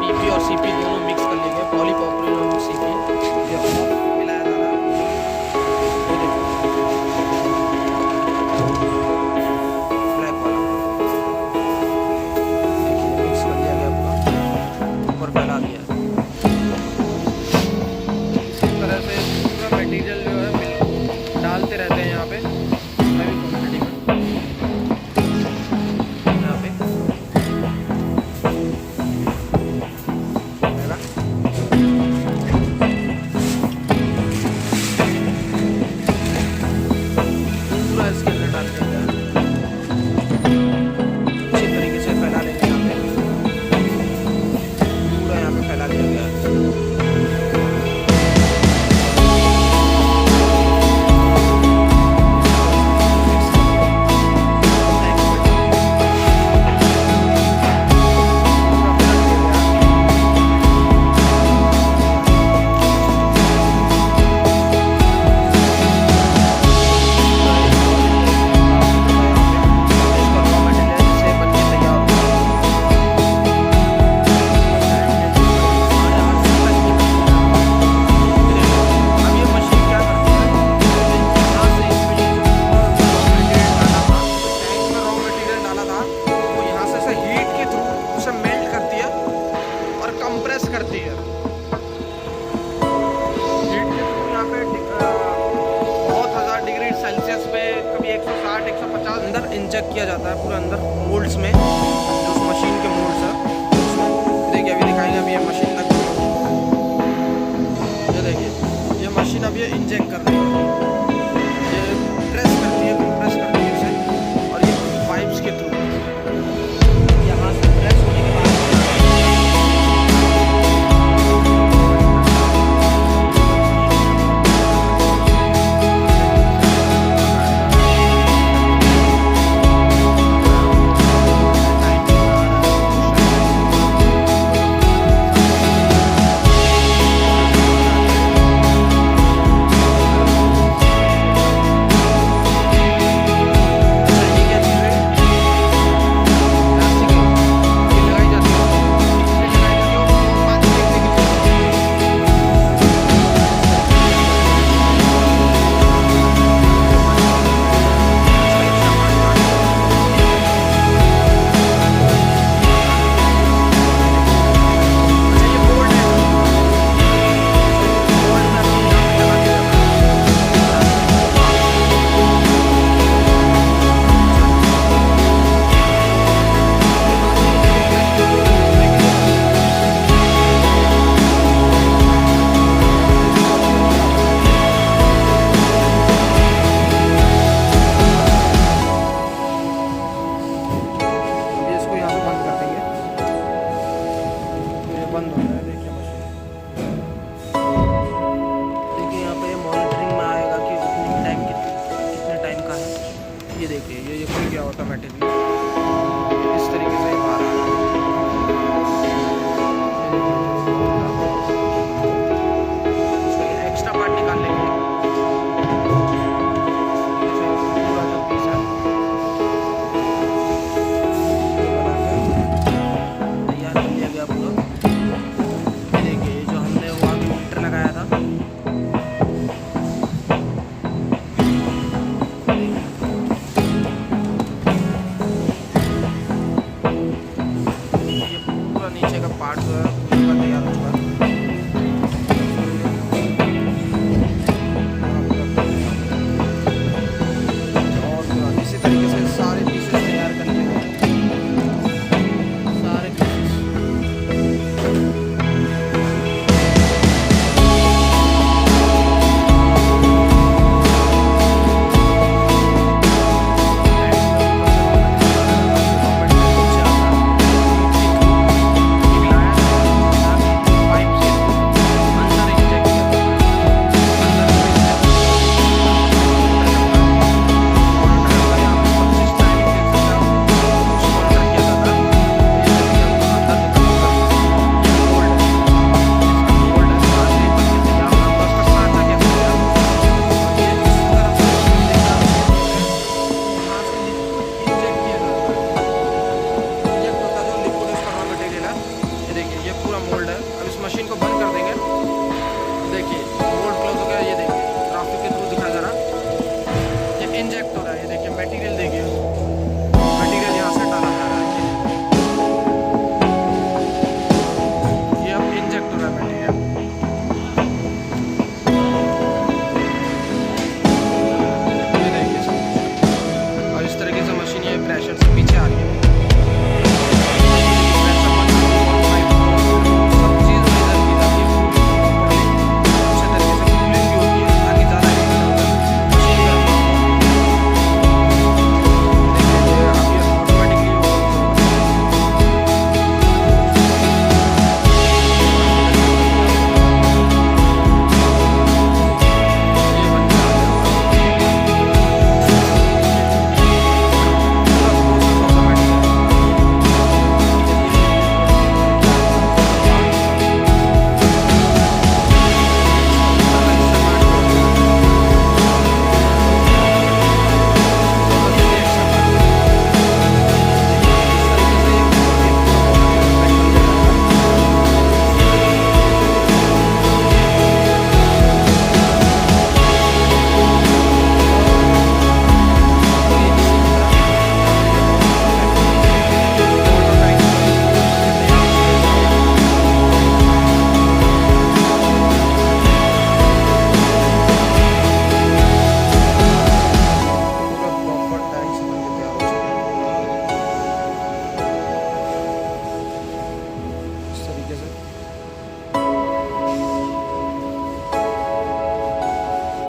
PP और CP दोनों mix कर लिए गए, पॉलीप्रोपिलीन और सीपी ये दोनों मिलाया जा रहा है। ये देखो ब्लैक वाला देखिए मिक्स कर दिया गया पूरा, ऊपर फैला दिया है। इसी तरह से पूरा मटेरियल जो है मिल डालते रहते हैं यहाँ पे हैवी क्वांटिटी में। यहाँ पे है ना, पूरा इसके अंदर डाल दिया गया है। अच्छी तरीके से फैला लेंगे यहाँ पे, पूरा यहाँ पे फैला दिया गया है। करती है हीट के थ्रू यहाँ पे बहुत 1000 डिग्री सेल्सियस पे, कभी 160 150 अंदर इंजेक्ट किया जाता है पूरा अंदर मोल्ड्स में, जो उस मशीन के मोल्ड्स है उसमें। देखिए अभी दिखाएंगे, अभी ये मशीन लग गई है, ये देखिए ये मशीन अब ये इंजेक्ट कर रही है, ये प्रेस करती है, कंप्रेस करती है इसे, और ये पाइप्स के थ्रू यहाँ से प्रेस होने के बाद बंद हो रहा है। देखिए मशीन, देखिए यहाँ पे मॉनिटरिंग में आएगा कि ओपनिंग टाइम कितने टाइम का है। ये देखिए ये खुल गया ऑटोमेटिकली, इस तरीके से बाहर आ रहा है। उसका एक्स्ट्रा पार्ट निकाल लेंगे, पूरा जो पीस है तैयार कर लिया गया पूरा। लगाया था ये पूरा नीचे का पार्ट जो है